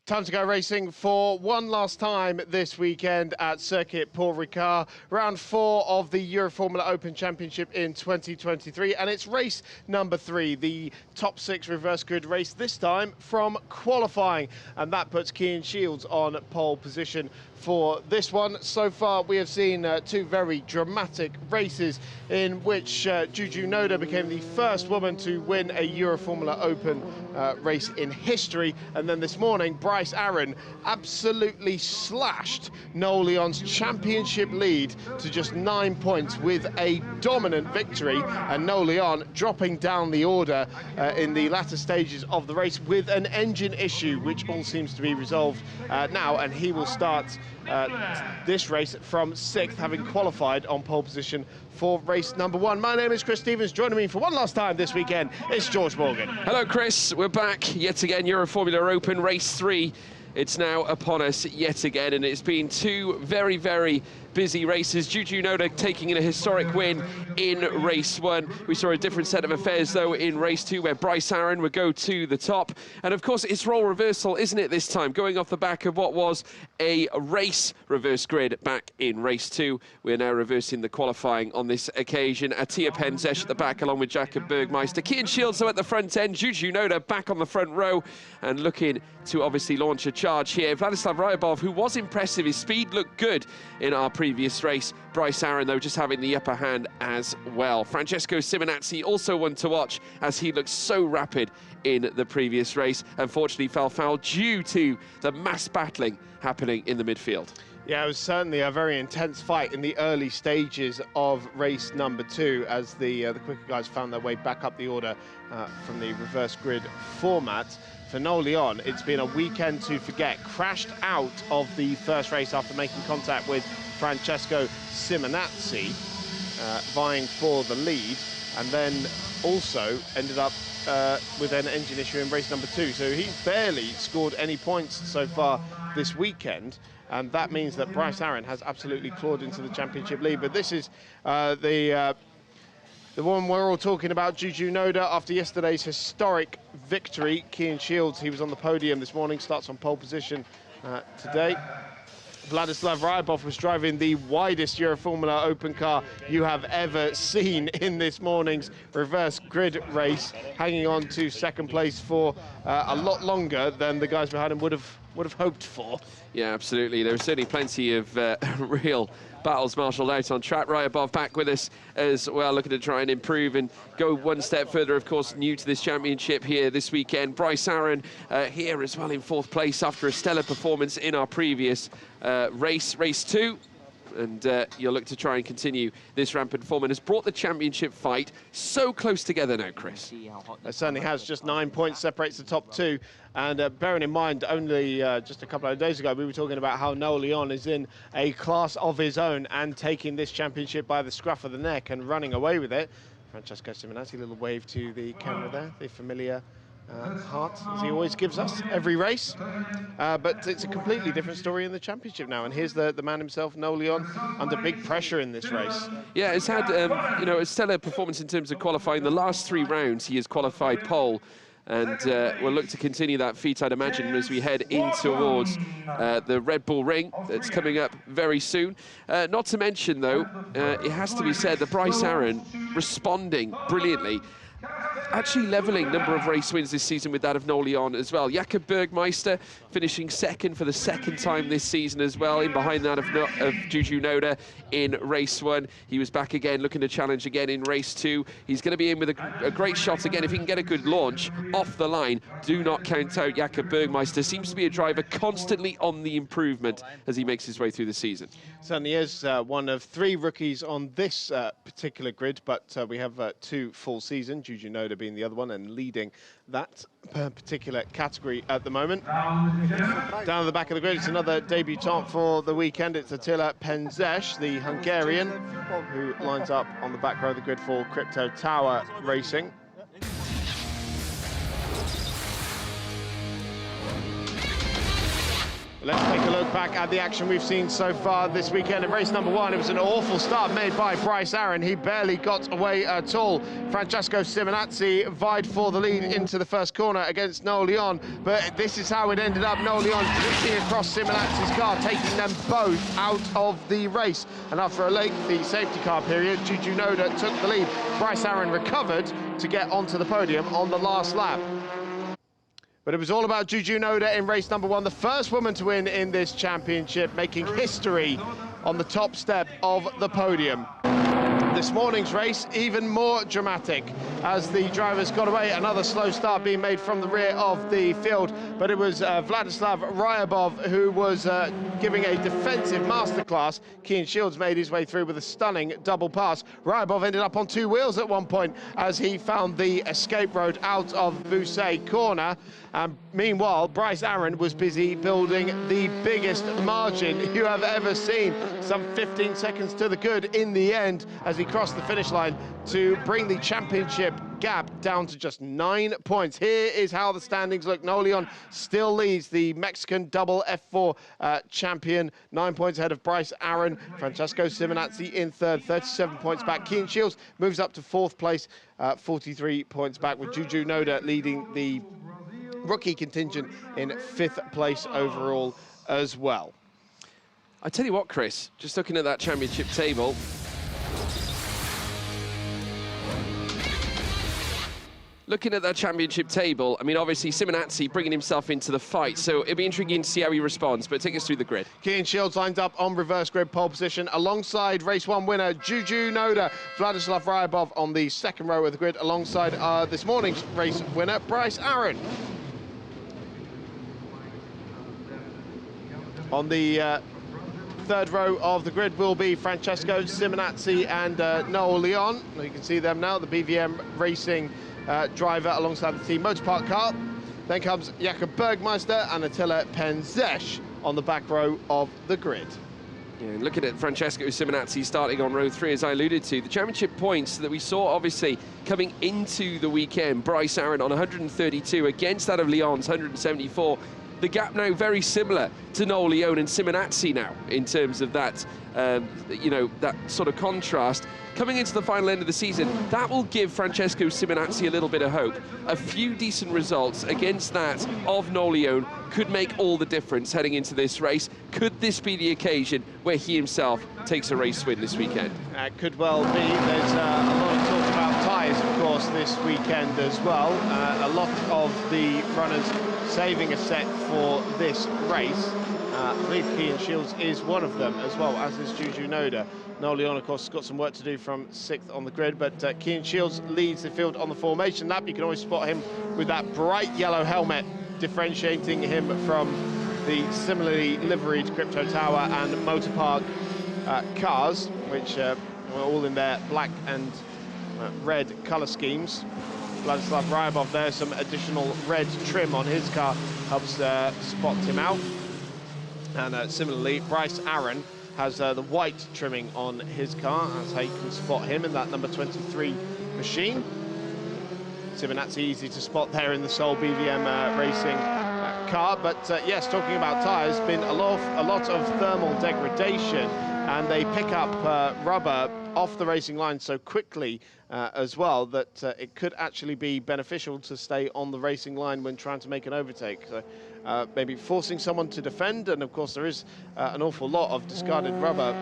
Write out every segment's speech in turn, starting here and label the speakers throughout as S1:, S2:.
S1: Time to go racing for one last time this weekend at Circuit Paul Ricard, round 4 of the Euroformula Open Championship in 2023, and it's race number 3, the top 6 reverse grid race, this time from qualifying, and that puts Cian Shields on pole position for this one. So far we have seen 2 very dramatic races in which Juju Noda became the first woman to win a Euroformula Open race in history, and then this morning Bryce Aaron absolutely slashed Noel Leon's championship lead to just 9 points with a dominant victory, and Noel Leon dropping down the order in the latter stages of the race with an engine issue, which all seems to be resolved now, and he will start this race from 6th, having qualified on pole position for race number 1. My name is Chris Stevens. Joining me for one last time this weekend is George Morgan.
S2: Hello, Chris. We're back yet again. Euroformula Open race 3. It's now upon us yet again, and it's been 2 very, very busy races. Juju Noda taking in a historic win in race 1. We saw a different set of affairs, though, in race 2, where Bryce Aaron would go to the top. And, of course, it's role reversal, isn't it, this time? Going off the back of what was a race reverse grid back in race 2. We're now reversing the qualifying on this occasion. Attia Penzesh at the back, along with Jakob Bergmeister. Cian Shields, though, at the front end. Juju Noda back on the front row and looking to obviously launch a charge here. Vladislav Ryabov, who was impressive, his speed looked good in our previous race. Bryce Aaron, though, just having the upper hand as well. Francesco Simonazzi, also one to watch, as he looked so rapid in the previous race. Unfortunately, fell foul due to the mass battling happening in the midfield.
S1: Yeah, it was certainly a very intense fight in the early stages of race number 2, as the quicker guys found their way back up the order from the reverse grid format. For Noel Leon, it's been a weekend to forget. Crashed out of the first race after making contact with Francesco Simonazzi, vying for the lead, and then also ended up with an engine issue in race number 2. So he's barely scored any points so far this weekend, and that means that Bryce Aaron has absolutely clawed into the championship lead. But this is the one we're all talking about, Juju Noda, after yesterday's historic victory. Cian Shields, he was on the podium this morning, starts on pole position today. Vladislav Ryabov was driving the widest Euroformula Open car you have ever seen in this morning's reverse grid race, hanging on to second place for a lot longer than the guys behind him would have hoped for.
S2: Yeah, absolutely. There were certainly plenty of real battles marshalled out on track. Ryabov back with us as well, looking to try and improve and go one step further, of course, new to this championship here this weekend. Bryce Aaron here as well in 4th place after a stellar performance in our previous race 2. And you'll look to try and continue this rampant form, and has brought the championship fight so close together now, Chris.
S1: It certainly has. Just 9 points separates the top 2. And bearing in mind, only just a couple of days ago, we were talking about how Noel Leon is in a class of his own and taking this championship by the scruff of the neck and running away with it. Francesco Simonazzi, a little wave to the camera there, the familiar heart, as he always gives us every race. But it's a completely different story in the championship now, and here's the man himself, Noel Leon, under big pressure in this race.
S2: Yeah, it's had a stellar performance in terms of qualifying. The last 3 rounds he has qualified pole, and we'll look to continue that feat, I'd imagine, as we head in towards the Red Bull Ring that's coming up very soon. Not to mention, though, it has to be said that Bryce Aaron responding brilliantly, actually levelling number of race wins this season with that of Noel Leon as well. Jakob Bergmeister finishing 2nd for the 2nd time this season as well, in behind that of Juju Noda in race 1. He was back again, looking to challenge again in race 2. He's going to be in with a great shot again if he can get a good launch off the line. Do not count out Jakob Bergmeister. Seems to be a driver constantly on the improvement as he makes his way through the season.
S1: Certainly is one of 3 rookies on this particular grid, but we have 2 full season, Juju Noda being the other one and leading that particular category at the moment. Down at the back of the grid, it's another debutant for the weekend. It's Attia Penzesh, the Hungarian, who lines up on the back row of the grid for Crypto Tower Racing. Let's take a look back at the action we've seen so far this weekend. In race number 1, it was an awful start made by Bryce Aaron. He barely got away at all. Francesco Simonazzi vied for the lead into the first corner against Noel Leon, but this is how it ended up. Noel Leon drifting across Simonazzi's car, taking them both out of the race. And after a lengthy safety car period, Juju Noda took the lead. Bryce Aaron recovered to get onto the podium on the last lap. But it was all about Juju Noda in race number 1, the first woman to win in this championship, making history on the top step of the podium. This morning's race, even more dramatic, as the drivers got away. Another slow start being made from the rear of the field, but it was Vladislav Ryabov who was giving a defensive masterclass. Kean Shields made his way through with a stunning double pass. Ryabov ended up on 2 wheels at one point as he found the escape road out of Bousset corner. Meanwhile, Bryce Aaron was busy building the biggest margin you have ever seen. Some 15 seconds to the good in the end as he crossed the finish line to bring the championship gap down to just 9 points. Here is how the standings look. Noel Leon still leads, the Mexican double F4 champion, 9 points ahead of Bryce Aaron. Francesco Simonazzi in third, 37 points back. Kean Shields moves up to 4th place, 43 points back, with Juju Noda leading the rookie contingent in 5th place overall as well.
S2: I tell you what, Chris, just looking at that championship table, I mean, obviously, Simonazzi bringing himself into the fight, so it'll be intriguing to see how he responds, but take us through the grid.
S1: Kean Shields lines up on reverse grid pole position alongside race 1 winner Juju Noda. Vladislav Ryabov on the 2nd row of the grid alongside this morning's race winner Bryce Aaron. On the 3rd row of the grid will be Francesco Simonazzi and Noel Leon. You can see them now, the BVM Racing driver alongside the Team Motorpark car. Then comes Jakob Bergmeister and Attila Penzesh on the back row of the grid.
S2: Yeah, and looking at Francesco Simonazzi starting on row 3, as I alluded to, the championship points that we saw obviously coming into the weekend, Bryce Aaron on 132 against that of Leon's 174. The gap now very similar to Noel Leon and Simonazzi now in terms of that, you know, that sort of contrast. Coming into the final end of the season, that will give Francesco Simonazzi a little bit of hope. A few decent results against that of Noel Leon could make all the difference heading into this race. Could this be the occasion where he himself takes a race win this weekend?
S1: Could well be. There's a lot of talk about tyres, of course, this weekend as well. A lot of the runners saving a set for this race. I believe Kean Shields is one of them as well, as is Juju Noda. Noel Leon, of course, has got some work to do from 6th on the grid, but Kean Shields leads the field on the formation lap. You can always spot him with that bright yellow helmet, differentiating him from the similarly liveried Crypto Tower and Motorpark cars, which were all in their black and red colour schemes. Vladislav Ryabov there, some additional red trim on his car helps spot him out. And similarly, Bryce Aaron has the white trimming on his car, as how you can spot him in that number 23 machine. Simonazzi easy to spot there in the sole BVM Racing car. But yes, talking about tyres, been a lot of thermal degradation, and they pick up rubber off the racing line so quickly as well that it could actually be beneficial to stay on the racing line when trying to make an overtake. So maybe forcing someone to defend, and of course there is an awful lot of discarded rubber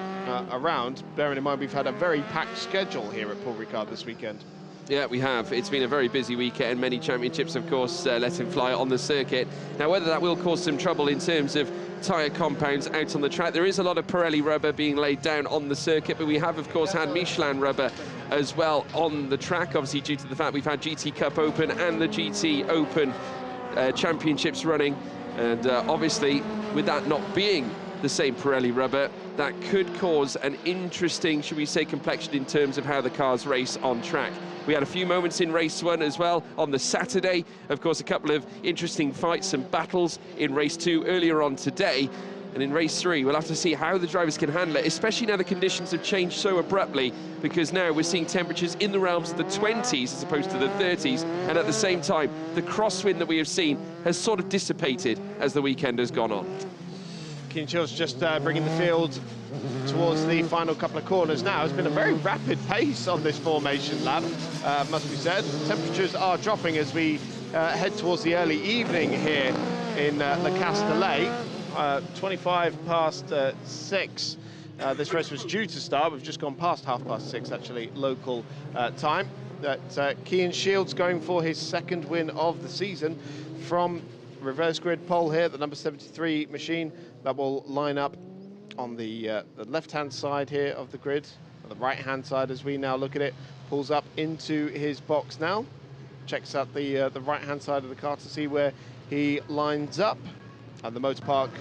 S1: around, bearing in mind we've had a very packed schedule here at Paul Ricard this weekend.
S2: Yeah, we have. It's been a very busy weekend. Many championships, of course, let him fly on the circuit. Now, whether that will cause some trouble in terms of tyre compounds out on the track, there is a lot of Pirelli rubber being laid down on the circuit, but we have, of course, had Michelin rubber as well on the track, obviously due to the fact we've had GT Cup Open and the GT Open championships running. And obviously, with that not being the same Pirelli rubber, that could cause an interesting, should we say, complexion in terms of how the cars race on track. We had a few moments in race 1 as well on the Saturday. Of course, a couple of interesting fights and battles in race 2 earlier on today. And in race 3, we'll have to see how the drivers can handle it, especially now the conditions have changed so abruptly, because now we're seeing temperatures in the realms of the 20s as opposed to the 30s. And at the same time, the crosswind that we have seen has sort of dissipated as the weekend has gone on.
S1: Keane Shields just bringing the field towards the final couple of corners now. It's been a very rapid pace on this formation lap, must be said. Temperatures are dropping as we head towards the early evening here in Le Castellet. 25 past 6. This race was due to start. We've just gone past 6:30 actually, local time. Keane Shields going for his second win of the season from reverse grid pole here, the number 73 machine that will line up on the left-hand side here of the grid, or the right-hand side as we now look at it. Pulls up into his box now, checks out the right-hand side of the car to see where he lines up, and the Motor Park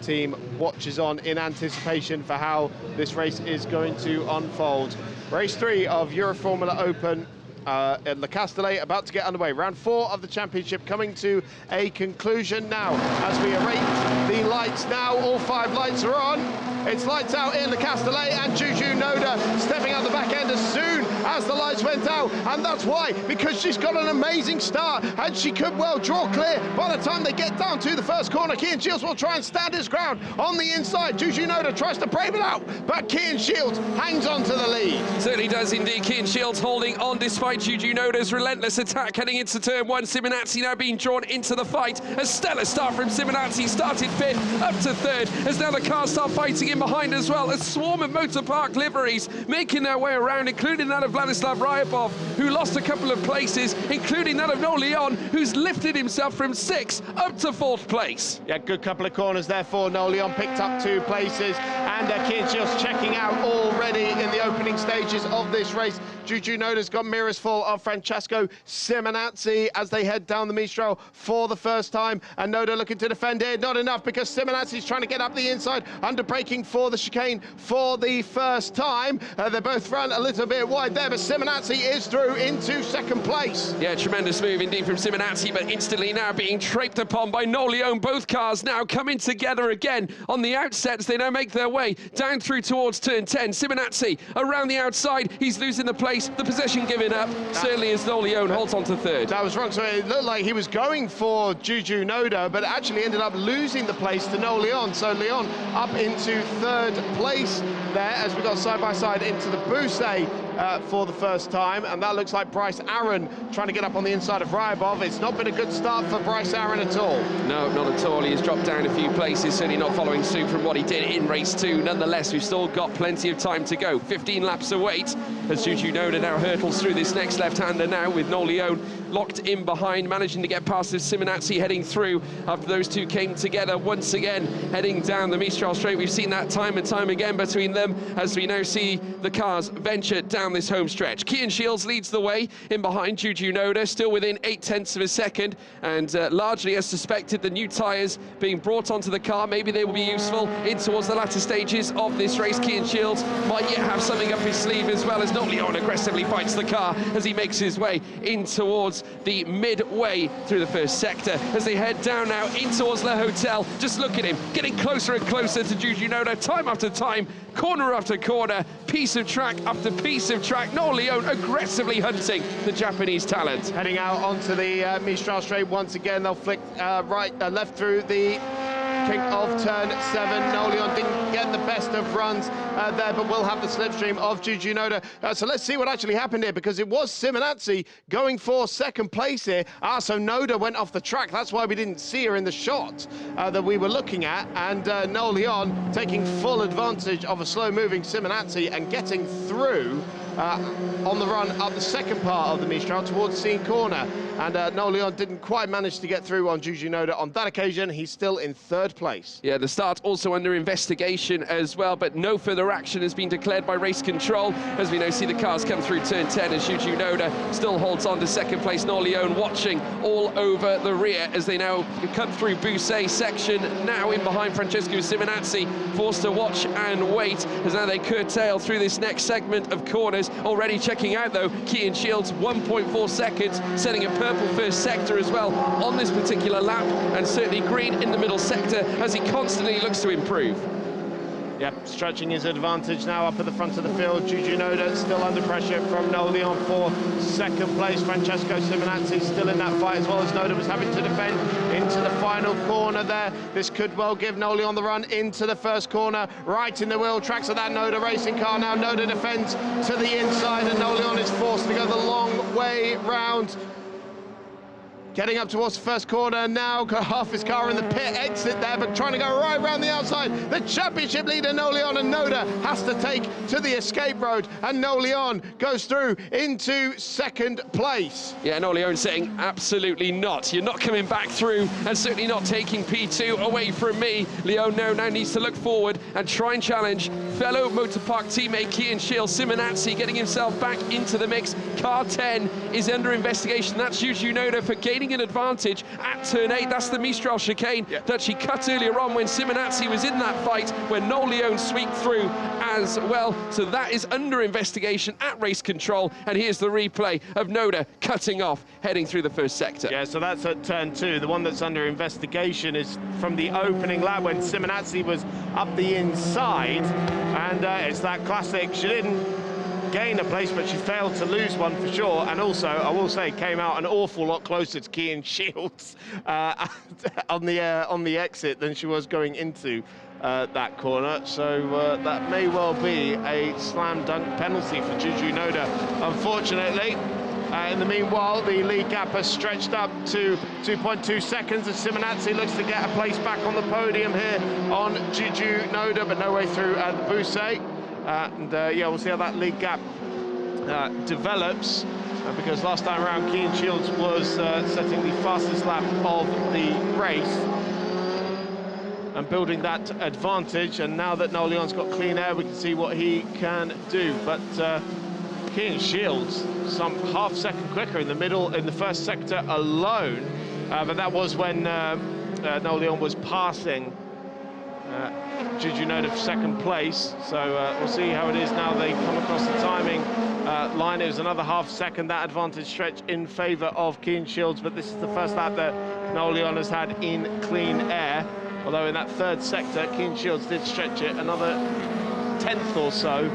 S1: team watches on in anticipation for how this race is going to unfold. Race 3 of Euroformula Open at Le Castellet about to get underway. Round 4 of the championship coming to a conclusion now as we await the lights now. All 5 lights are on. It's lights out in Le Castellet, and Juju Noda stepping out the back end as soon as the lights went out, and that's why, because she's got an amazing start and she could well draw clear by the time they get down to the first corner. Keane Shields will try and stand his ground on the inside. Juju Noda tries to brave it out, but Keane Shields hangs on to the lead.
S2: Certainly does indeed. Keane Shields holding on despite Juju Noda's relentless attack heading into turn 1. Simonazzi now being drawn into the fight. A stellar start from Simonazzi, started 5th up to 3rd, as now the cars start fighting in behind as well. A swarm of Motor Park liveries making their way around, including that of Vladislav Ryabov, who lost a couple of places, including that of Noel Leon, who's lifted himself from 6th up to 4th place.
S1: Yeah, good couple of corners there for Noel Leon, picked up 2 places, and Keane Shields checking out already in the opening stages of this race. Juju Noda's got mirrors full of Francesco Simonazzi as they head down the Mistral for the first time, and Noda looking to defend it. Not enough, because Simonazzi's trying to get up the inside, under braking for the chicane for the first time. They both run a little bit wide there, but Simonazzi is through into 2nd place.
S2: Yeah, tremendous move indeed from Simonazzi, but instantly now being draped upon by Noel Leon. Both cars now coming together again on the outset as they now make their way down through towards turn 10. Simonazzi around the outside, he's losing the place, the possession giving up, certainly as Noel Leon holds on to 3rd.
S1: That was wrong, so it looked like he was going for Juju Noda, but actually ended up losing the place to Noel Leon. So Leon up into 3rd place there as we got side by side into the Bousset for the first time, and that looks like Bryce Aaron trying to get up on the inside of Ryabov. It's not been a good start for Bryce Aaron at all.
S2: No, not at all. He has dropped down a few places, certainly not following suit from what he did in race 2. Nonetheless, we've still got plenty of time to go. 15 laps await as Juju Noda now hurtles through this next left-hander now, with Noel Leon locked in behind, managing to get past this Simonazzi heading through after those two came together once again, heading down the Mistral Straight. We've seen that time and time again between them as we now see the cars venture down this home stretch. Keane Shields leads the way in behind Juju Noda, still within 0.8 of a second, and largely as suspected, the new tyres being brought onto the car, maybe they will be useful in towards the latter stages of this race. Keane Shields might yet have something up his sleeve as well, as Noel Leon aggressively fights the car as he makes his way in towards the midway through the first sector as they head down now in towards Le Hotel. Just look at him getting closer and closer to Juju Noda, time after time, corner after corner, piece of track after piece of track. Noel Leon aggressively hunting the Japanese talent.
S1: Heading out onto the Mistral Straight once again. They'll flick left through the kick of turn 7. Noel Leon didn't get the best of runs there, but will have the slipstream of Juju Noda. So let's see what actually happened here, because it was Simonazzi going for 2nd place here. So Noda went off the track. That's why we didn't see her in the shot that we were looking at. And Noel Leon taking full advantage of a slow-moving Simonazzi and getting through on the run up the 2nd part of the Mistral towards Scene Corner. And Noel Leon didn't quite manage to get through on Juju Noda on that occasion. He's still in 3rd place.
S2: Yeah, the start also under investigation as well, but no further action has been declared by race control as we now see the cars come through turn 10 as Juju Noda still holds on to 2nd place. Noel Leon watching all over the rear as they now come through Bousset section, now in behind Francesco Simonazzi, forced to watch and wait as now they curtail through this next segment of corners. Already checking out though, Keane Shields 1.4 seconds, setting a purple first sector as well on this particular lap, and certainly green in the middle sector as he constantly looks to improve.
S1: Yeah, stretching his advantage now up at the front of the field. Juju Noda still under pressure from Noel Leon for second place. Francesco Simonazzi still in that fight, as well as Noda was having to defend into the final corner there. This could well give Noel Leon the run into the first corner, right in the wheel tracks of that Noda racing car. Now Noda defends to the inside, and Noel Leon is forced to go the long way round. Getting up towards the first corner now, got half his car in the pit exit there, but trying to go right around the outside. The championship leader, Noel Leon, and Noda has to take to the escape road, and Noel Leon goes through into second place.
S2: Yeah, Noel Leon saying, absolutely not. You're not coming back through, and certainly not taking P2 away from me. Leon now needs to look forward and try and challenge fellow Motorpark teammate Kian Shields. Simonazzi getting himself back into the mix. Car 10 is under investigation. That's Juju Noda for gaining an advantage at turn 8. That's the Mistral chicane that she cut earlier on when Simonazzi was in that fight, when Noel Leon sweeped through as well. So that is under investigation at race control, and here's the replay of Noda cutting off, heading through the first sector.
S1: Yeah, so that's at turn 2. The one that's under investigation is from the opening lap when Simonazzi was up the inside, and it's that classic, she didn't gain a place, but she failed to lose one for sure. And also, I will say, came out an awful lot closer to Kian Shields on the exit than she was going into that corner. So that may well be a slam dunk penalty for Juju Noda, unfortunately. In the meanwhile, the lead gap has stretched up to 2.2 seconds as Simonazzi looks to get a place back on the podium here on Juju Noda, but no way through the Bousset. Yeah, we'll see how that lead gap develops, because last time around Kian Shields was setting the fastest lap of the race and building that advantage, and now that Noel Leon's got clean air, we can see what he can do. But Kian Shields some half second quicker in the first sector alone, but that was when Noel Leon was passing Juju Noda for second place. So we'll see how it is now they come across the timing line. It was another half second, that advantage stretch in favour of Kian Shields, but this is the first lap that Noel Leon has had in clean air, although in that third sector Kian Shields did stretch it another tenth or so.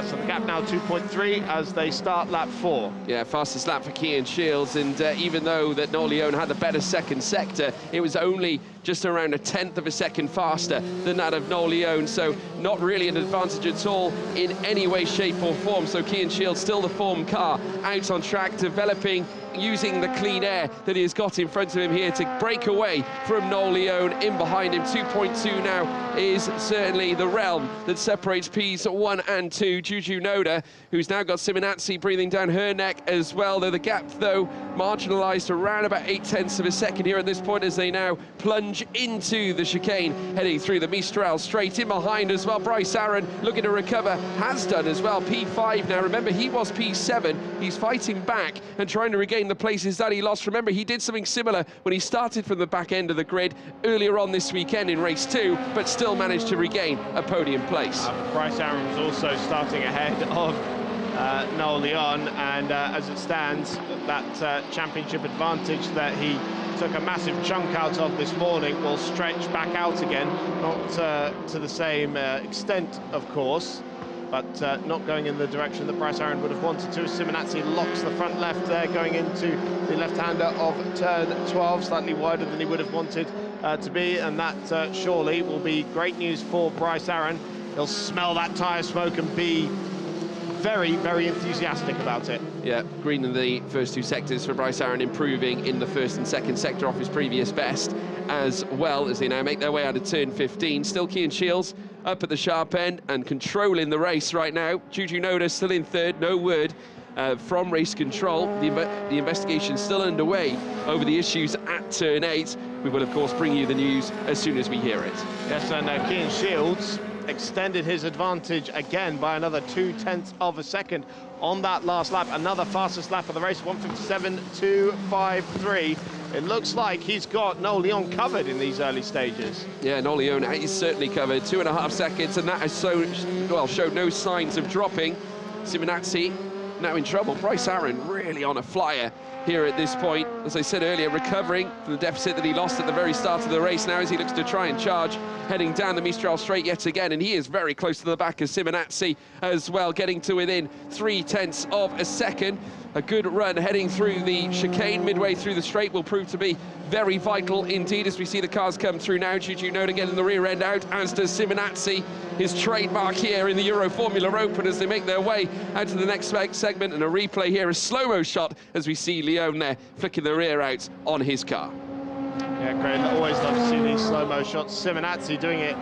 S1: So the gap now 2.3 as they start lap 4.
S2: Yeah, fastest lap for Kian Shields, and even though that Noel Leon had the better second sector, it was only just around a tenth of a second faster than that of Noel Leon, so not really an advantage at all in any way, shape or form. So Kian Shields, still the form car, out on track, developing, using the clean air that he has got in front of him here to break away from Noel Leon. In behind him, 2.2 now is certainly the realm that separates Ps1 and 2. Juju Noda, who's now got Simonazzi breathing down her neck as well, though the gap, though, marginalised around about 0.8 of a second here at this point as they now plunge into the chicane, heading through the Mistral straight. In behind as well, Bryce Aaron looking to recover, has done as well, P5 now. Remember, he was P7, he's fighting back and trying to regain the places that he lost. Remember, he did something similar when he started from the back end of the grid earlier on this weekend in race 2, but still managed to regain a podium place.
S1: Bryce Aaron was also starting ahead of Noel Leon, and as it stands, that championship advantage that he took a massive chunk out of this morning will stretch back out again, not to the same extent, of course, but not going in the direction that Bryce Aaron would have wanted to. Simonazzi locks the front left there, going into the left-hander of turn 12, slightly wider than he would have wanted to be, and that surely will be great news for Bryce Aaron. He'll smell that tyre smoke and be very, very enthusiastic about it.
S2: Yeah, green in the first 2 sectors for Bryce Aaron, improving in the first and second sector off his previous best, as well as they now make their way out of turn 15. Still Kian Shields up at the sharp end and controlling the race right now. Juju Noda still in third, no word from race control. The investigation still underway over the issues at turn 8. We will, of course, bring you the news as soon as we hear it.
S1: Yes, and Kian Shields extended his advantage again by another 0.2 of a second on that last lap. Another fastest lap of the race, 1:57.253. It looks like he's got Noel Leon covered in these early stages.
S2: Yeah, Noel Leon is certainly covered. 2.5 seconds, and that has showed no signs of dropping. Simonazzi now in trouble. Bryce Aaron really on a flyer here at this point. As I said earlier, recovering from the deficit that he lost at the very start of the race now as he looks to try and charge, heading down the Mistral straight yet again, and he is very close to the back of Simonazzi as well, getting to within 0.3 of a second. A good run heading through the chicane midway through the straight will prove to be very vital indeed as we see the cars come through now. Juju Noda getting the rear end out, as does Simonazzi, his trademark here in the Euroformula Open as they make their way out to the next segment. And a replay here, a slow-mo shot as we see Leone there flicking the rear out on his car.
S1: Yeah, great. Always love to see these slow-mo shots. Simonazzi doing it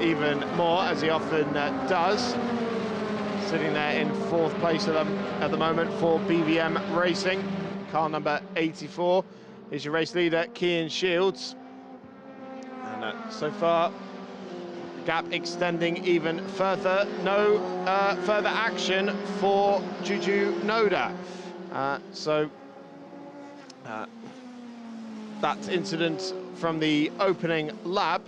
S1: even more, as he often does. Sitting there in 4th place at the moment for BVM Racing. Car number 84 is your race leader, Cian Shields. And so far, gap extending even further. No further action for Juju Noda. That incident from the opening lap,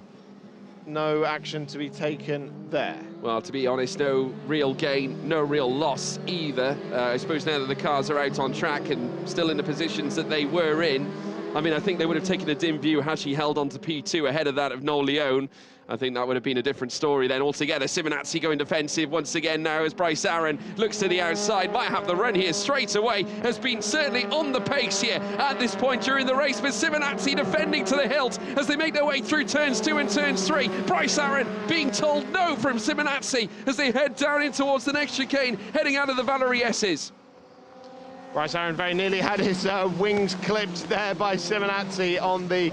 S1: no action to be taken there.
S2: Well, to be honest, no real gain, no real loss either. I suppose now that the cars are out on track and still in the positions that they were in, I mean, I think they would have taken a dim view had she held on to P2 ahead of that of Noel Leone. I think that would have been a different story then altogether. Simonazzi going defensive once again now as Bryce Aaron looks to the outside. Might have the run here straight away. Has been certainly on the pace here at this point during the race. But Simonazzi defending to the hilt as they make their way through turns 2 and turns 3. Bryce Aaron being told no from Simonazzi as they head down in towards the next chicane, heading out of the Valerie S's.
S1: Bryce Aaron very nearly had his wings clipped there by Simonazzi on the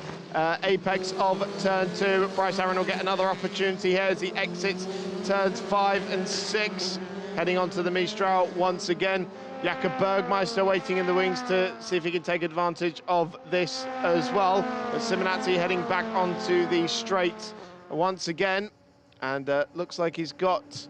S1: apex of turn 2. Bryce Aaron will get another opportunity here as he exits turns 5 and 6, heading onto the Mistral once again. Jakob Bergmeister waiting in the wings to see if he can take advantage of this as well. But Simonazzi heading back onto the straight once again, and looks like he's got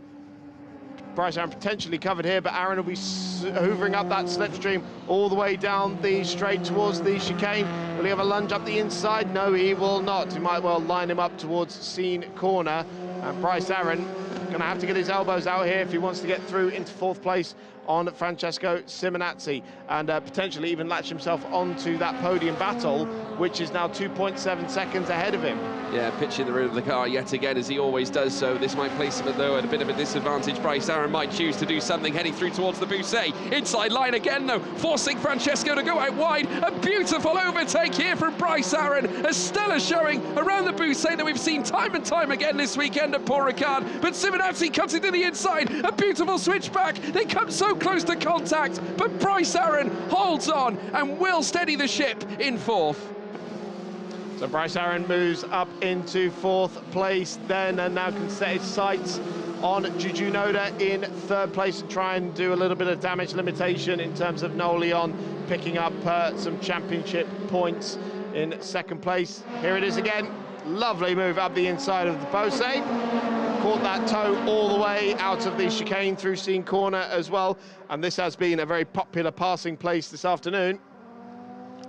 S1: Bryce Aaron potentially covered here, but Aaron will be hoovering up that slipstream all the way down the straight towards the chicane. Will he have a lunge up the inside? No, he will not. He might well line him up towards Scene Corner. And Bryce Aaron going to have to get his elbows out here if he wants to get through into 4th place on Francesco Simonazzi, and potentially even latch himself onto that podium battle, which is now 2.7 seconds ahead of him.
S2: Yeah, pitching the rear of the car yet again, as he always does so. This might place him, though, at a bit of a disadvantage. Bryce Aaron might choose to do something, heading through towards the Bousset. Inside line again, though, forcing Francesco to go out wide. A beautiful overtake here from Bryce Aaron. A stellar showing around the Bousset that we've seen time and time again this weekend at Paul Ricard. But Simonazzi cuts it to the inside. A beautiful switchback. They come so close to contact, but Bryce Aaron holds on and will steady the ship in 4th.
S1: So Bryce Aaron moves up into 4th place then, and now can set his sights on Juju Noda in 3rd place and try and do a little bit of damage limitation in terms of Noel Leone picking up some championship points in 2nd place. Here it is again. Lovely move up the inside of the Bousset. Caught that toe all the way out of the chicane through Scene Corner as well. And this has been a very popular passing place this afternoon.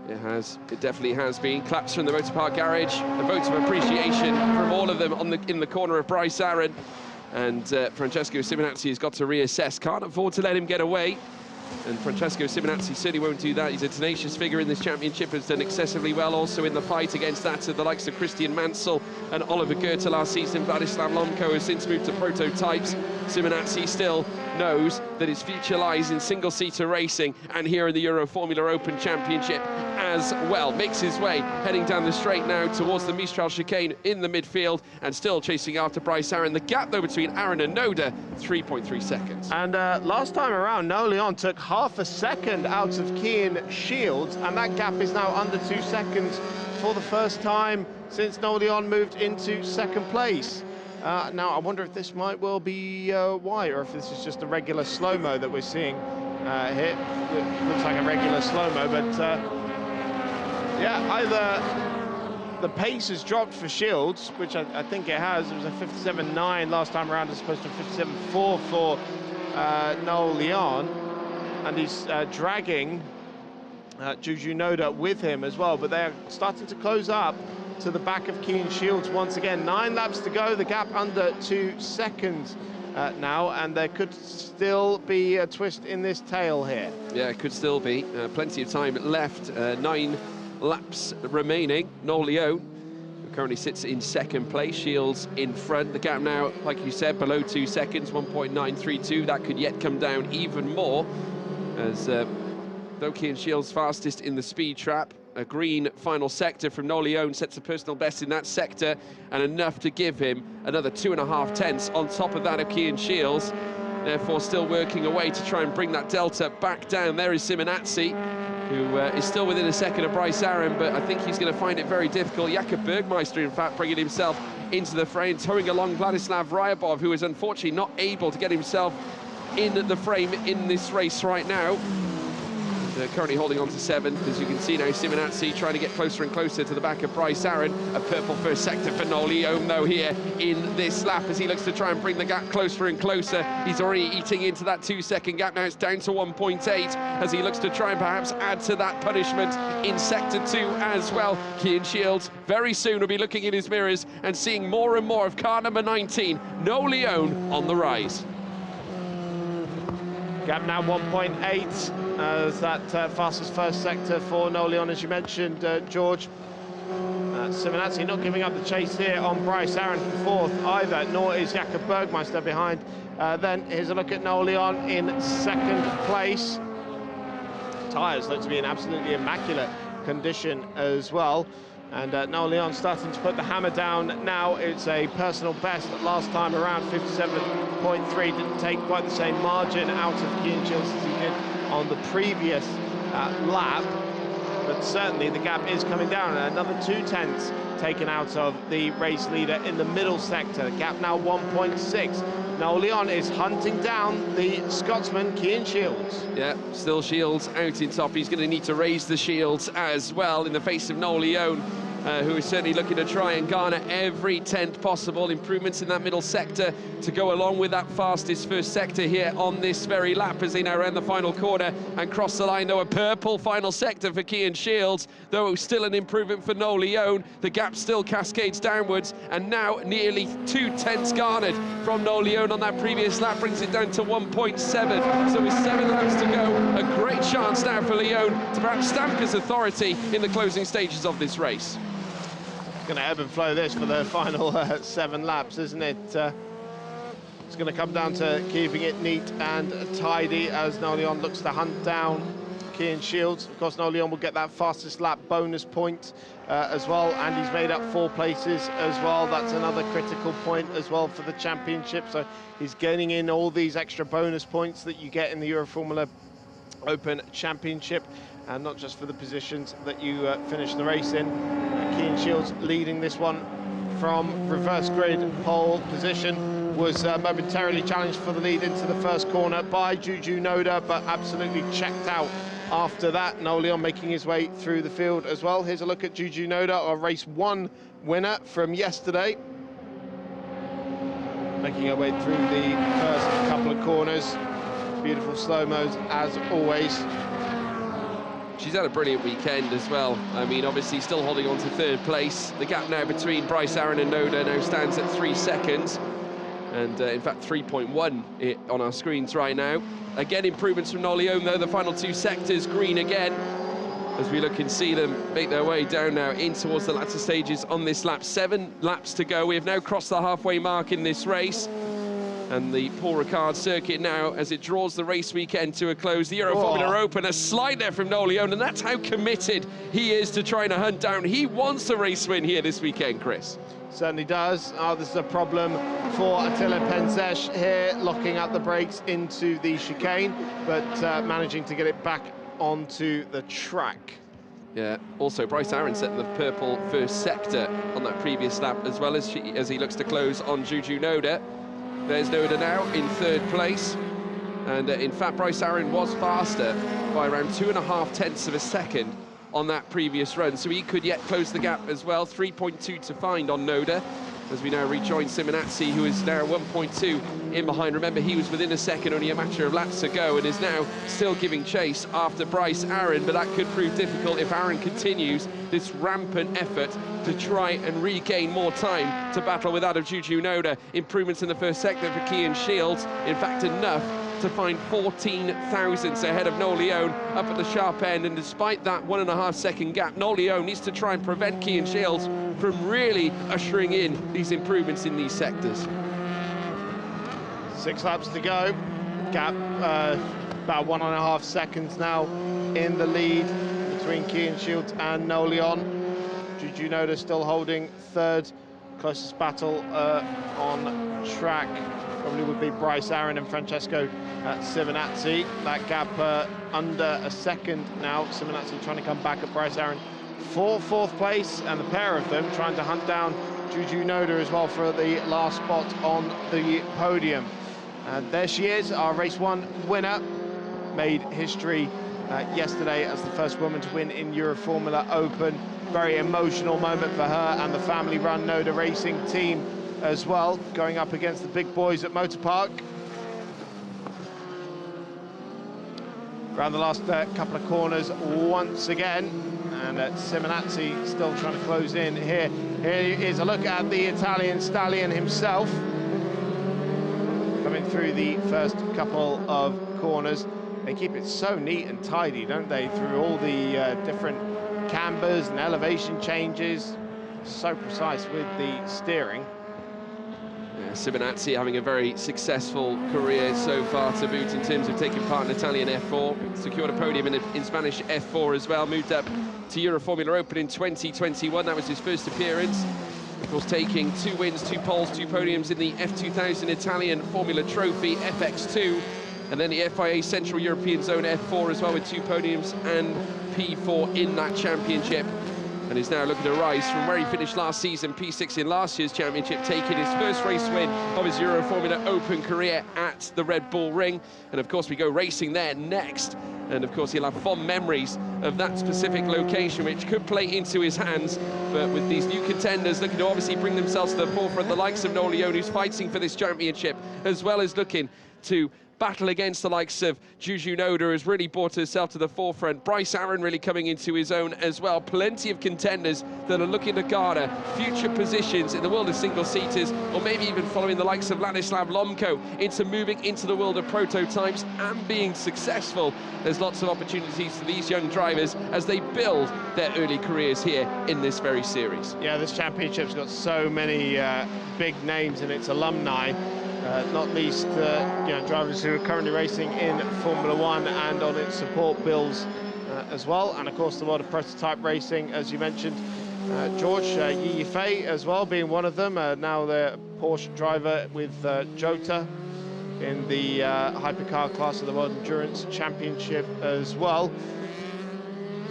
S2: It has. It definitely has been. Claps from the Motor Park Garage. A vote of appreciation from all of them in the corner of Bryce Aaron. And Francesco Simonazzi has got to reassess. Can't afford to let him get away. And Francesco Simonazzi certainly won't do that. He's a tenacious figure in this championship, has done excessively well also in the fight against that of the likes of Christian Mansell and Oliver Goethe last season. Vladislav Lomko has since moved to prototypes. Simonazzi still knows that his future lies in single-seater racing and here in the Euroformula Open Championship as well. Makes his way, heading down the straight now towards the Mistral chicane in the midfield and still chasing after Bryce Aaron. The gap, though, between Aaron and Noda, 3.3 seconds.
S1: And last time around, Noel Leone took half a second out of Cian Shields, and that gap is now under 2 seconds for the first time since Noel Leone moved into 2nd place. Now, I wonder if this might well be why, or if this is just a regular slow-mo that we're seeing here. It looks like a regular slow-mo, but yeah, either the pace has dropped for Shields, which I think it has. It was a 57.9 last time around as opposed to 57.4 for Noel Leone, and he's dragging Juju Noda with him as well, but they're starting to close up to the back of Keane Shields once again. 9 laps to go, the gap under 2 seconds now, and there could still be a twist in this tail here.
S2: Yeah, it could still be. Plenty of time left, 9 laps remaining. Noel Leone, who currently sits in second place, Shields in front. The gap now, like you said, below 2 seconds, 1.932. That could yet come down even more, as though Keane Shields fastest in the speed trap. A green final sector from Noel Leone sets a personal best in that sector, and enough to give him another 2.5 tenths on top of that of Keane Shields. Therefore, still working away to try and bring that delta back down. There is Simonazzi, who is still within a second of Bryce Aaron, but I think he's going to find it very difficult. Jakob Bergmeister, in fact, bringing himself into the frame, towing along Vladislav Ryabov, who is unfortunately not able to get himself in the frame in this race right now. Currently holding on to 7th, as you can see now. Simonazzi trying to get closer and closer to the back of Bryce Aaron. A purple first sector for Noel Leone, though, here in this lap, as he looks to try and bring the gap closer and closer. He's already eating into that 2-second gap. Now it's down to 1.8, as he looks to try and perhaps add to that punishment in sector 2 as well. Keane Shields very soon will be looking in his mirrors and seeing more and more of car number 19, Noel Leone, on the rise.
S1: Gap now 1.8 as that fastest first sector for Noel Leone, as you mentioned, George. Simonazzi not giving up the chase here on Bryce Aaron for 4th either, nor is Jakob Bergmeister behind. Then here's a look at Noel Leone in 2nd place. Tyres look to be in absolutely immaculate condition as well. And Noel Leone starting to put the hammer down now. It's a personal best last time around, 57.3. Didn't take quite the same margin out of Keane Shields as he did on the previous lap. But certainly the gap is coming down. Another 2 tenths taken out of the race leader in the middle sector. Gap now 1.6. Noel Leone is hunting down the Scotsman, Keane Shields. Yeah,
S2: still Shields out in top. He's going to need to raise the Shields as well in the face of Noel Leone, who is certainly looking to try and garner every tenth possible. Improvements in that middle sector to go along with that fastest first sector here on this very lap, as they now round the final corner and cross the line. Though a purple final sector for Keane Shields, though still an improvement for Noel Leone. The gap still cascades downwards, and now nearly 2 tenths garnered from Noel Leone on that previous lap, brings it down to 1.7. So with 7 laps to go, a great chance now for Leone to perhaps stamp his authority in the closing stages of this race.
S1: Going to ebb and flow this for the final 7 laps, isn't it? It's going to come down to keeping it neat and tidy as Noel Leone looks to hunt down Keane Shields. Of course, Noel Leone will get that fastest lap bonus point as well, and he's made up 4 places as well. That's another critical point as well for the championship. So he's gaining in all these extra bonus points that you get in the Euroformula Open Championship, and not just for the positions that you finish the race in. Keane Shields leading this one from reverse grid pole position, was momentarily challenged for the lead into the first corner by Juju Noda, but absolutely checked out after that. Noel Leone making his way through the field as well. Here's a look at Juju Noda, our race 1 winner from yesterday, making her way through the first couple of corners. Beautiful slow-mos as always.
S2: She's had a brilliant weekend as well. I mean, obviously still holding on to 3rd place. The gap now between Bryce Aaron and Noda now stands at 3 seconds. And in fact, 3.1 on our screens right now. Again, improvements from Noel Leone, though. The final 2 sectors green again, as we look and see them make their way down now in towards the latter stages on this lap. 7 laps to go. We have now crossed the halfway mark in this race. And the Paul Ricard circuit now, as it draws the race weekend to a close. The Euroformula Open, a slide there from Noel Leone, and that's how committed he is to trying to hunt down. He wants a race win here this weekend, Chris.
S1: Certainly does. This is a problem for Attila Penzes here, locking out the brakes into the chicane, but managing to get it back onto the track.
S2: Yeah, also Bryce Aaron set the purple first sector on that previous lap, as well as he looks to close on Juju Noda. There's Noda now in 3rd place. And in fact, Bryce Aaron was faster by around 2.5 tenths of a second on that previous run. So he could yet close the gap as well. 3.2 to find on Noda. as we now rejoin Simonazzi, who is now 1.2 in behind. Remember, he was within a second, only a matter of laps to go, and is now still giving chase after Bryce Aaron, but that could prove difficult if Aaron continues this rampant effort to try and regain more time to battle with that of Juju Noda. Improvements in the first sector for Cian Shields, in fact enough to find 14 thousandths ahead of Noel Leone up at the sharp end, and despite that 1.5 second gap, Noel Leone needs to try and prevent Cian Shields from really ushering in these improvements in these sectors.
S1: 6 laps to go. Gap about 1.5 seconds now in the lead between Cian Shields and Noel Leone. Juju Noda still holding third. Closest battle on track probably would be Bryce Aaron and Francesco Simonazzi. That gap under a second now. Simonazzi trying to come back at Bryce Aaron for 4th place, and the pair of them trying to hunt down Juju Noda as well for the last spot on the podium. And there she is, our race 1 winner. Made history yesterday as the first woman to win in Euroformula Open. Very emotional moment for her and the family-run Noda Racing team as well, going up against the big boys at Motor Park. Around the last couple of corners once again, and Simonazzi still trying to close in here. Here is a look at the Italian stallion himself, coming through the first couple of corners. They keep it so neat and tidy, don't they, through all the different cambers and elevation changes. So precise with the steering.
S2: Yeah, Simonazzi having a very successful career so far to boot in terms of taking part in Italian F4. Secured a podium in Spanish F4 as well. Moved up to Euroformula Open in 2021. That was his first appearance. Of course, taking 2 wins, 2 poles, 2 podiums in the F2000 Italian Formula Trophy FX2. And then the FIA Central European Zone F4 as well, with 2 podiums and P4 in that championship. And is now looking to rise from where he finished last season, P6 in last year's championship, taking his first race win of his Euroformula Open career at the Red Bull Ring. And of course, we go racing there next. And of course, he'll have fond memories of that specific location, which could play into his hands. But with these new contenders looking to obviously bring themselves to the forefront, the likes of Noel Leone, who's fighting for this championship, as well as looking to battle against the likes of Juju Noda, has really brought herself to the forefront. Bryce Aaron really coming into his own as well. Plenty of contenders that are looking to garner future positions in the world of single-seaters, or maybe even following the likes of Ladislav Lomko into moving into the world of prototypes and being successful. There's lots of opportunities for these young drivers as they build their early careers here in this very series.
S1: Yeah, this championship's got so many big names in its alumni. Not least drivers who are currently racing in Formula 1 and on its support bills as well. And of course the world of prototype racing, as you mentioned, George Yi Yifei as well being one of them. Now the Porsche driver with Jota in the hypercar class of the World Endurance Championship as well.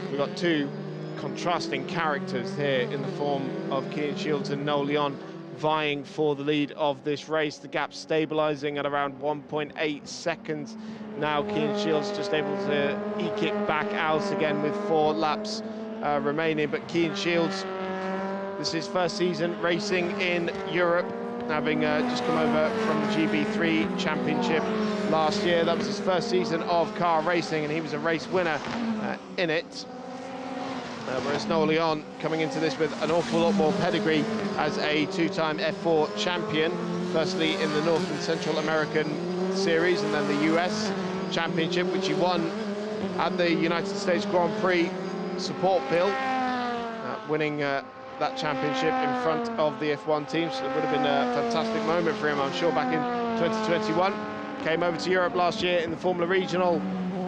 S1: We've got 2 contrasting characters here in the form of Cian Shields and Noel Leone, vying for the lead of this race. The gap stabilizing at around 1.8 seconds now. Cian Shields just able to eke it back out again with 4 laps remaining. But Cian Shields, this is his first season racing in Europe, having just come over from the GB3 Championship last year. That was his first season of car racing, and he was a race winner in it. Whereas Noel Leone coming into this with an awful lot more pedigree as a 2-time F4 champion, firstly in the North and Central American Series and then the US Championship, which he won at the United States Grand Prix support bill, winning that championship in front of the F1 team. So it would have been a fantastic moment for him, I'm sure, back in 2021. Came over to Europe last year in the Formula Regional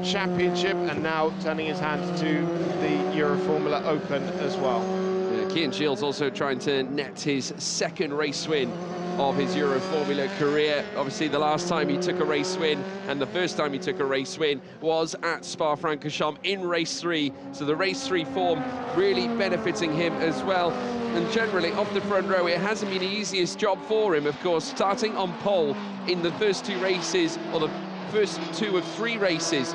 S1: Championship, and now turning his hand to the Euroformula Open as well.
S2: Yeah, Cian Shields also trying to net his 2nd race win of his Euroformula career. Obviously, the last time he took a race win and the first time he took a race win was at Spa-Francorchamps in race 3. So the race 3 form really benefiting him as well. And generally, off the front row, it hasn't been the easiest job for him, of course, starting on pole in the first 2 races, or the first 2 of 3 races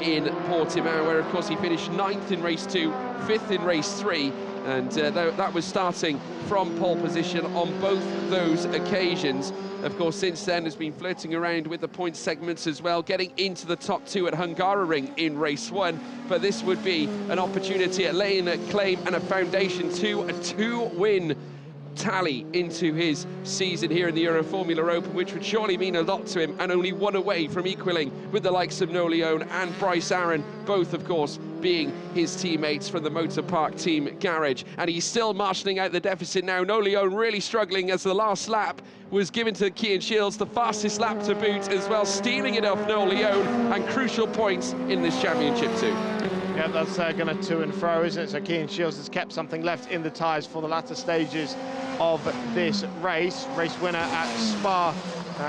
S2: in Portimao, where of course he finished 9th in race 2, 5th in race 3, and that was starting from pole position on both those occasions. Of course, since then has been flirting around with the point segments as well, getting into the top 2 at Hungaroring in race 1, but this would be an opportunity at laying a claim and a foundation to a 2-win tally into his season here in the Euroformula Open, which would surely mean a lot to him, and only one away from equaling with the likes of Noleon and Bryce Aaron, both of course being his teammates from the Motor Park Team Garage. And he's still marshalling out the deficit now. Noleon really struggling, as the last lap was given to Cian Shields, the fastest lap to boot as well, stealing it off Noleon, and crucial points in this championship too.
S1: Yeah, that's going to to and fro, isn't it? So Cian Shields has kept something left in the tyres for the latter stages of this race. Race winner at Spa,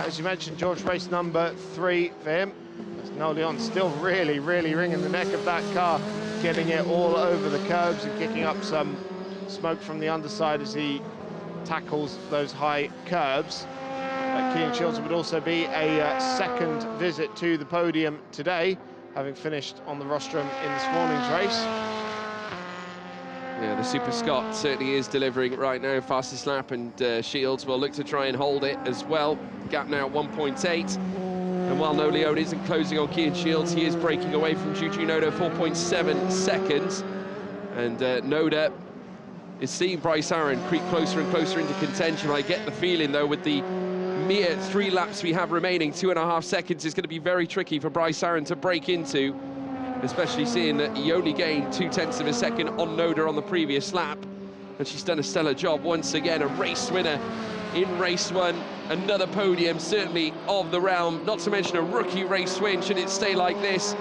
S1: as you mentioned, George, race number 3 for him. Noleon still really wringing the neck of that car, getting it all over the curbs and kicking up some smoke from the underside as he tackles those high curbs. Cian Shields would also be a second visit to the podium today, having finished on the rostrum in this morning's race.
S2: Yeah, the Super Scott certainly is delivering right now, fastest lap, and Shields will look to try and hold it as well. Gap now 1.8. And while Noleon isn't closing on Cian Shields, he is breaking away from Juju Noda, 4.7 seconds. And Noda is seeing Bryce Aaron creep closer and closer into contention. I get the feeling, though, with the mere 3 laps we have remaining, 2.5 seconds is going to be very tricky for Bryce Aaron to break into, especially seeing that he only gained 0.2 of a second on Noda on the previous lap. And she's done a stellar job once again, a race winner in race 1, another podium certainly of the realm, not to mention a rookie race win should it stay like this,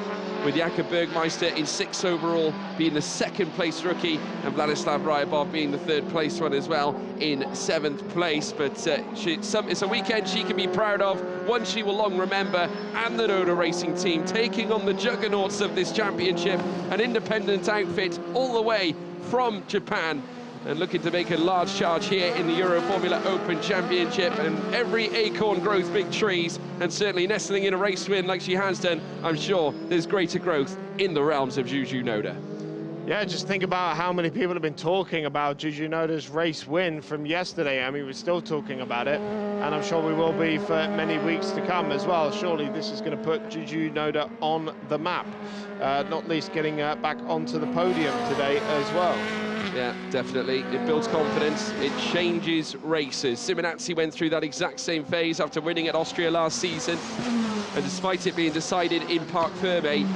S2: with Jakob Bergmeister in 6th overall being the 2nd place rookie, and Vladislav Ryabov being the 3rd place one as well in 7th place. But it's a weekend she can be proud of, one she will long remember, and the Noda Racing team taking on the juggernauts of this championship, an independent outfit all the way from Japan, and looking to make a large charge here in the Euroformula Open Championship. And every acorn grows big trees, and certainly nestling in a race win like she has done, I'm sure there's greater growth in the realms of Juju Noda.
S1: Yeah, just think about how many people have been talking about Juju Noda's race win from yesterday. I mean, we're still talking about it, and I'm sure we will be for many weeks to come as well. Surely this is going to put Juju Noda on the map, not least getting back onto the podium today as well.
S2: Yeah, definitely. It builds confidence. It changes races. Simonazzi went through that exact same phase after winning at Austria last season. And despite it being decided in Parc Fermé,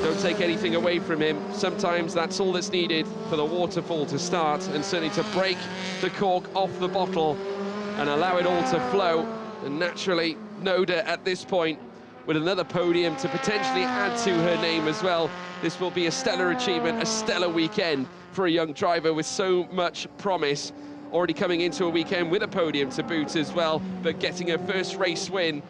S2: don't take anything away from him. Sometimes that's all that's needed for the waterfall to start, and certainly to break the cork off the bottle and allow it all to flow. And naturally, Noda at this point, with another podium to potentially add to her name as well, this will be a stellar achievement, a stellar weekend for a young driver with so much promise. Already coming into a weekend with a podium to boot as well, but getting her first race win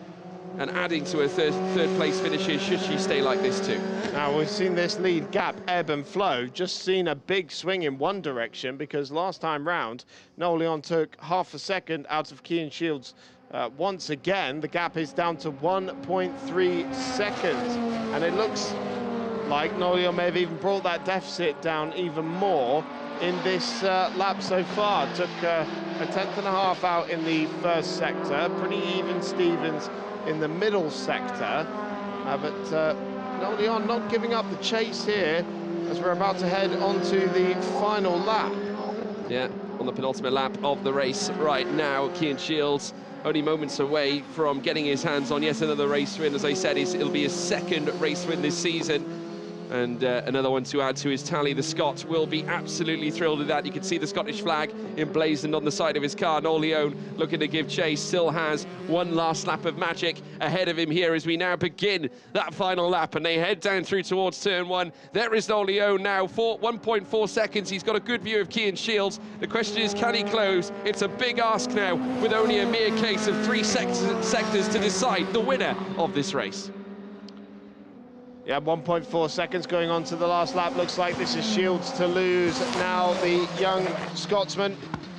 S2: and adding to her third place finishes should she stay like this too.
S1: Now, we've seen this lead gap ebb and flow, just seen a big swing in one direction, because last time round, Noleon took half a second out of Cian Shields. Once again, the gap is down to 1.3 seconds, and it looks like Noleon may have even brought that deficit down even more in this lap so far. Took a 1/10 and a half out in the first sector, pretty even Stevens in the middle sector, but Noleon not giving up the chase here as we're about to head onto the final lap.
S2: Yeah, on the penultimate lap of the race right now, Cian Shields only moments away from getting his hands on yet another race win. As I said, it'll be his 2nd race win this season, and another one to add to his tally. The Scot will be absolutely thrilled with that. You can see the Scottish flag emblazoned on the side of his car. Noleon looking to give chase, still has one last lap of magic ahead of him here as we now begin that final lap, and they head down through towards turn 1. There is Noleon now for 1.4 seconds. He's got a good view of Cian Shields. The question is, can he close? It's a big ask now, with only a mere case of 3 sectors to decide the winner of this race.
S1: Yeah, 1.4 seconds going on to the last lap. Looks like this is Shields to lose now, the young Scotsman,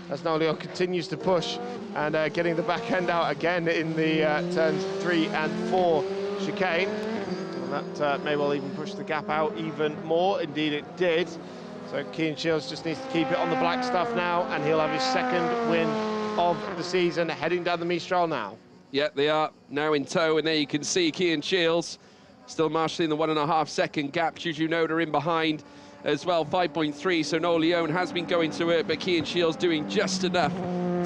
S1: as Noleon continues to push and getting the back end out again in the turns 3 and 4 chicane. And that may well even push the gap out even more. Indeed, it did. So Cian Shields just needs to keep it on the black stuff now, and he'll have his second win of the season, heading down the Mistral now.
S2: Yeah, they are now in tow, and there you can see Cian Shields still marshalling the 1.5 second gap. Juju Noda in behind as well, 5.3. So Noel Leone has been going to it, but Cian Shields doing just enough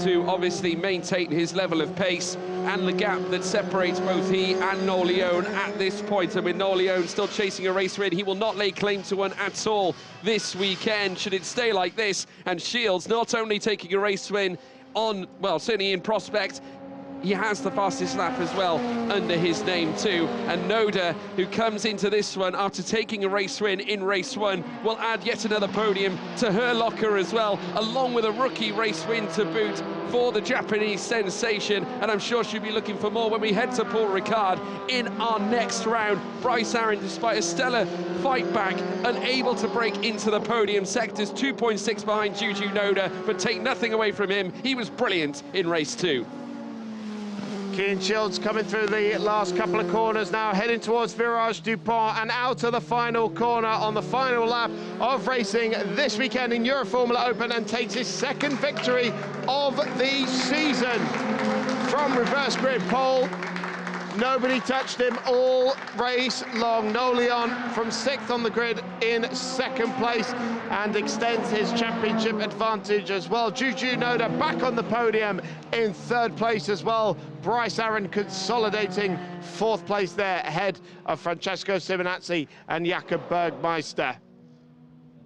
S2: to obviously maintain his level of pace and the gap that separates both he and Noel Leone at this point. And with Noel Leone still chasing a race win, he will not lay claim to one at all this weekend, should it stay like this. And Shields not only taking a race win on, well, certainly in prospect, he has the fastest lap as well under his name too. And Noda, who comes into this one after taking a race win in race 1, will add yet another podium to her locker as well, along with a rookie race win to boot for the Japanese sensation. And I'm sure she'll be looking for more when we head to Paul Ricard in our next round. Bryce Aaron, despite a stellar fight back, unable to break into the podium sectors, 2.6 behind Juju Noda, but take nothing away from him. He was brilliant in race 2.
S1: Cian Shields coming through the last couple of corners now, heading towards Virage Dupont and out of the final corner on the final lap of racing this weekend in Euroformula Open, and takes his second victory of the season. From reverse grid pole, nobody touched him all race long. Noel Leone from 6th on the grid in 2nd place and extends his championship advantage as well. Juju Noda back on the podium in 3rd place as well. Bryce Aaron consolidating 4th place there, ahead of Francesco Simonazzi and Jakob Bergmeister.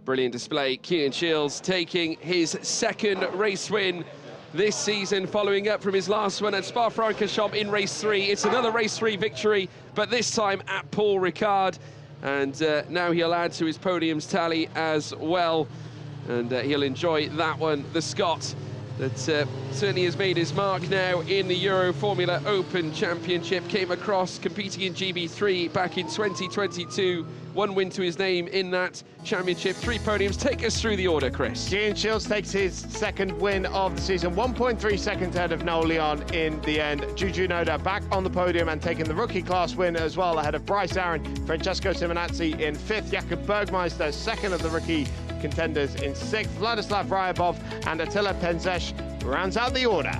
S2: Brilliant display. Cian Shields taking his 2nd race win this season, following up from his last one at Spa-Francorchamps in race 3. It's another race 3 victory, but this time at Paul Ricard. And now he'll add to his podiums tally as well. And he'll enjoy that one. The Scot that certainly has made his mark now in the Euroformula Open Championship. Came across competing in GB3 back in 2022. 1 win to his name in that championship, 3 podiums. Take us through the order, Chris.
S1: Cian Shields takes his 2nd win of the season, 1.3 seconds ahead of Noel Leone in the end. Juju Noda back on the podium and taking the rookie class win as well, ahead of Bryce Aaron. Francesco Simonazzi in 5th, Jakob Bergmeister 2nd of the rookie contenders in 6th. Vladislav Ryabov and Attila Penzesh rounds out the order.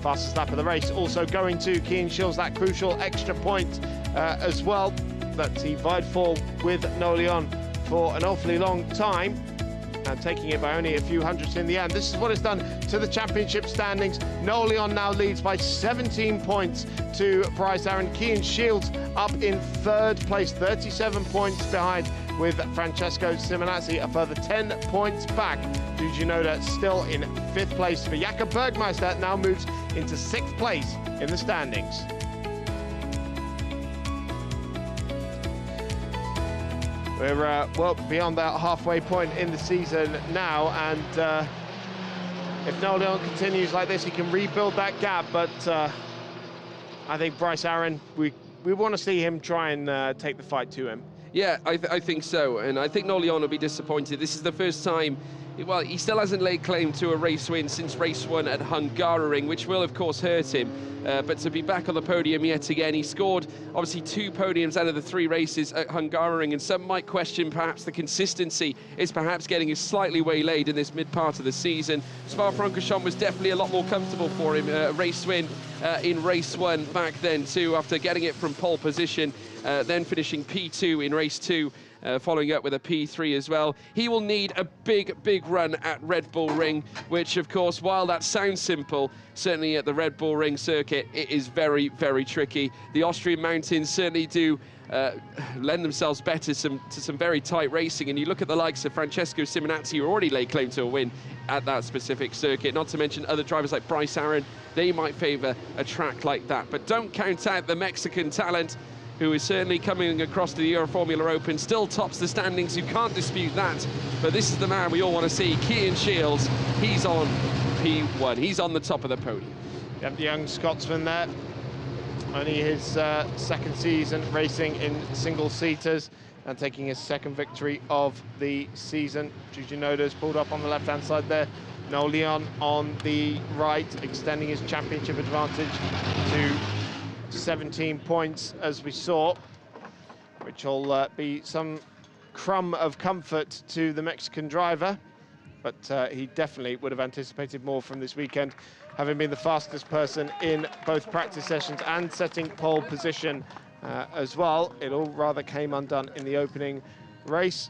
S1: Fastest lap of the race also going to Cian Shields, that crucial extra point as well that he vied for with Noel Leone for an awfully long time, and taking it by only a few hundredths in the end. This is what it's done to the championship standings. Noel Leone now leads by 17 points to Bryce Aaron. Cian Shields up in 3rd place, 37 points behind, with Francesco Simonazzi a further 10 points back. Juju Noda still in 5th place. For Jakob Bergmeister now moves into 6th place in the standings. We're well beyond that halfway point in the season now, and if Noel Leone continues like this, he can rebuild that gap. But I think Bryce Aaron, we want to see him try and take the fight to him.
S2: Yeah, I think so, and I think Noel Leone will be disappointed. This is the first time, well, he still hasn't laid claim to a race win since race 1 at Hungaroring, which will of course hurt him. But to be back on the podium yet again, he scored obviously 2 podiums out of the 3 races at Hungaroring, and some might question perhaps the consistency is perhaps getting slightly waylaid in this mid part of the season. Spa-Francorchamps was definitely a lot more comfortable for him. Race win in race 1 back then too, after getting it from pole position, then finishing P2 in race 2. Following up with a P3 as well. He will need a big run at Red Bull Ring, which of course, while that sounds simple, certainly at the Red Bull Ring circuit, it is very, very tricky. The Austrian mountains certainly do lend themselves better to some very tight racing, and you look at the likes of Francesco Simonazzi, who already laid claim to a win at that specific circuit, not to mention other drivers like Bryce Aaron. They might favour a track like that, but don't count out the Mexican talent, who is certainly coming across to the Euroformula Open, still tops the standings, you can't dispute that. But this is the man we all want to see, Cian Shields. He's on P1, he's on the top of the podium.
S1: You have the young Scotsman there, only his 2nd season racing in single-seaters and taking his 2nd victory of the season. Juju Noda's pulled up on the left-hand side there. Noel Leone on the right, extending his championship advantage to 17 points, as we saw, which will be some crumb of comfort to the Mexican driver. But he definitely would have anticipated more from this weekend, having been the fastest person in both practice sessions and setting pole position as well. It all rather came undone in the opening race.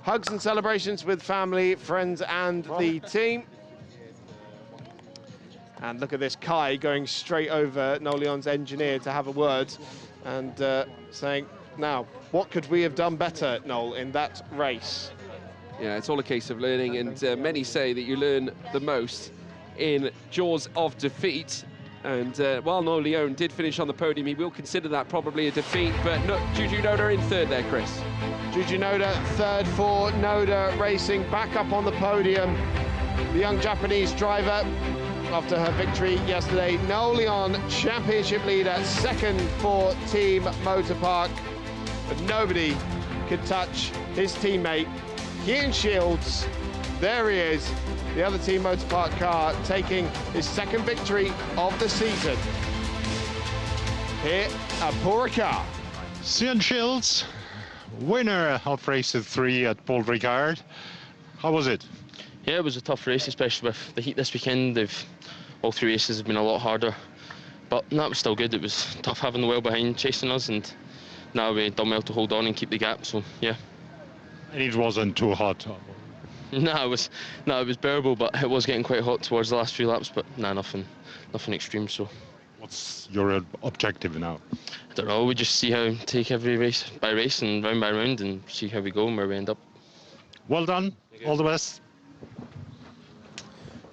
S1: Hugs and celebrations with family, friends and the team. And look at this, Kai going straight over Noleon's engineer to have a word and saying, now, what could we have done better, Noel, in that race?
S2: Yeah, it's all a case of learning, and many say that you learn the most in jaws of defeat. And while Noleon did finish on the podium, he will consider that probably a defeat. But no, Juju Noda in third there, Chris.
S1: Juju Noda, third for Noda Racing, back up on the podium. The young Japanese driver, after her victory yesterday. Noleon, championship leader, second for Team Motorpark. But nobody could touch his teammate, Cian Shields. There he is, the other Team Motorpark car, taking his second victory of the season here at Paul Ricard.
S3: Cian Shields, winner of race 3 at Paul Ricard. How was it?
S4: Yeah, it was a tough race, especially with the heat this weekend. All 3 races have been a lot harder, but that was still good. It was tough having the well behind chasing us, and now we done well to hold on and keep the gap. So yeah.
S3: And it wasn't too hot.
S4: No, it was bearable, but it was getting quite hot towards the last few laps. But nothing extreme. So.
S3: What's your objective now?
S4: I don't know. We just see how take every race by race and round by round, and see how we go and where we end up.
S3: Well done. All the best.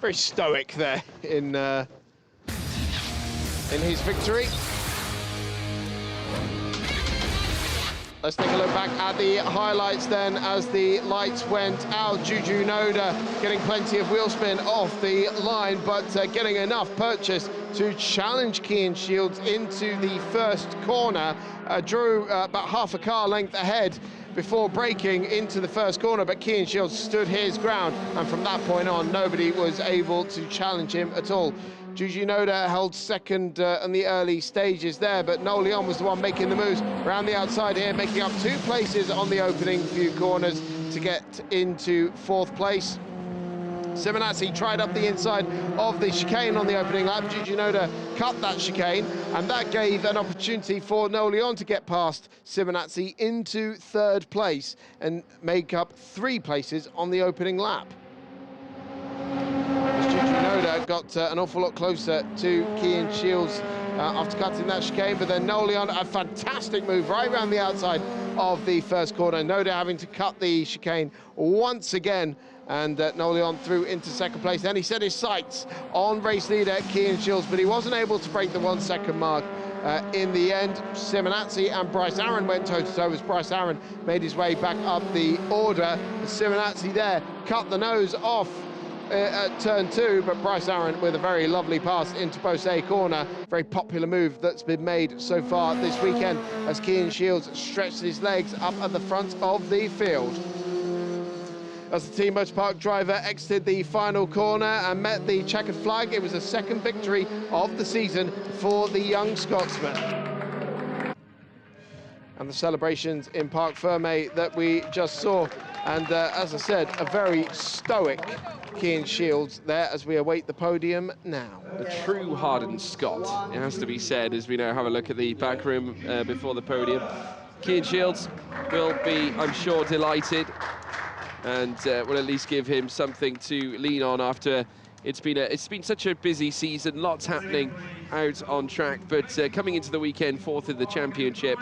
S1: Very stoic there in his victory. Let's take a look back at the highlights then as the lights went out. Juju Noda getting plenty of wheel spin off the line, but getting enough purchase to challenge Cian Shields into the first corner. Drew about half a car length ahead before braking into the first corner, but Cian Shields stood his ground, and from that point on, nobody was able to challenge him at all. Juju Noda held second in the early stages there, but Noleon was the one making the moves around the outside here, making up 2 places on the opening few corners to get into 4th place. Simonazzi tried up the inside of the chicane on the opening lap. Juju Noda cut that chicane, and that gave an opportunity for Noleon to get past Simonazzi into 3rd place and make up 3 places on the opening lap. Juju Noda got an awful lot closer to Cian Shields after cutting that chicane, but then Noleon, a fantastic move right around the outside of the first corner. Noda having to cut the chicane once again, and Noleon through into 2nd place. Then he set his sights on race leader Cian Shields, but he wasn't able to break the 1 second mark. In the end, Simonazzi and Bryce Aaron went toe-to-toe as Bryce Aaron made his way back up the order. Simonazzi there cut the nose off at turn 2, but Bryce Aaron with a very lovely pass into post A corner. Very popular move that's been made so far this weekend as Cian Shields stretched his legs up at the front of the field. As the Team Motorpark driver exited the final corner and met the checkered flag, it was the 2nd victory of the season for the young Scotsman. And the celebrations in Parc Fermé that we just saw. And as I said, a very stoic Cian Shields there as we await the podium now.
S2: A true hardened Scot, it has to be said, as we now have a look at the back room before the podium. Cian Shields will be, I'm sure, delighted, and will at least give him something to lean on after it's been such a busy season, lots happening out on track, but coming into the weekend 4th in the championship.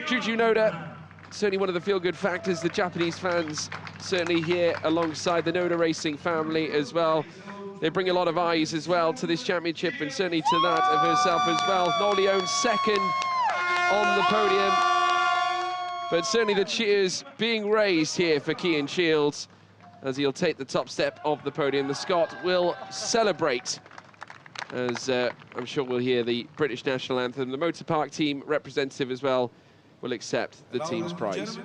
S2: Juju Noda, certainly one of the feel-good factors. The Japanese fans certainly here alongside the Noda Racing family as well. They bring a lot of eyes as well to this championship, and certainly to that of herself as well. Noleon 2nd on the podium, but certainly the cheers being raised here for Cian Shields as he'll take the top step of the podium. The Scot will celebrate as I'm sure we'll hear the British national anthem. The Motorpark team representative as well will accept the team's prize.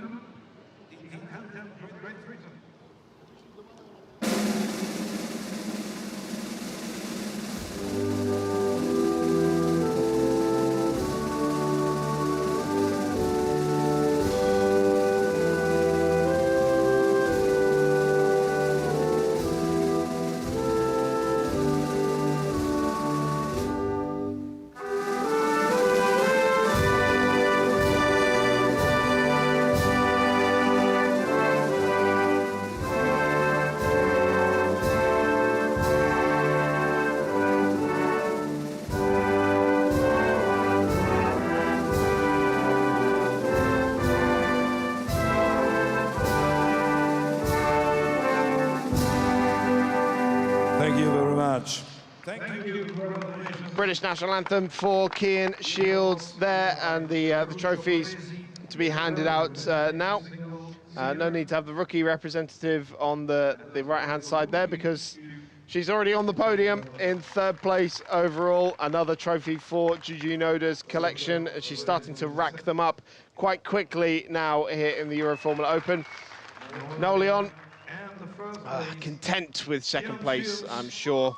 S1: British national anthem for Cian Shields there, and the trophies to be handed out now. No need to have the rookie representative on the right-hand side there, because she's already on the podium in 3rd place overall. Another trophy for Juju Noda's collection. She's starting to rack them up quite quickly now here in the Euroformula Open. No Leon, content with 2nd place, I'm sure.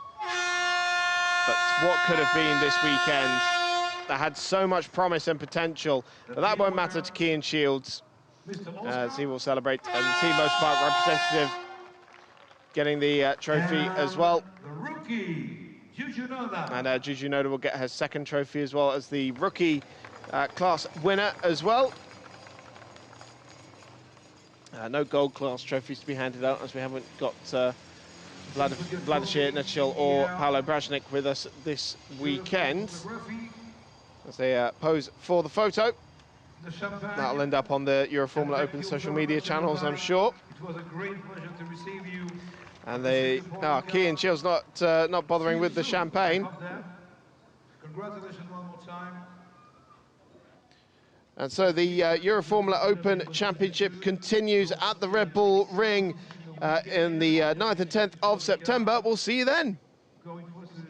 S1: But what could have been this weekend that had so much promise and potential, but that won't matter to Cian Shields, as he will celebrate. And the Team Motorsport representative getting the trophy as well. And Juju Noda will get her 2nd trophy as well as the rookie class winner as well. No gold class trophies to be handed out, as we haven't got Vladimir Netschel or Paolo Brajnik with us this weekend, as they pose for the photo. That'll end up on the Euroformula Open social media channels, I'm sure.
S5: It was a great pleasure to receive you.
S1: And Cian Shields not bothering with the champagne.
S5: Congratulations one more time.
S1: And so the Euroformula Open Championship continues at the Red Bull Ring in the 9th and 10th of September. We'll see you then.
S5: Going forward to the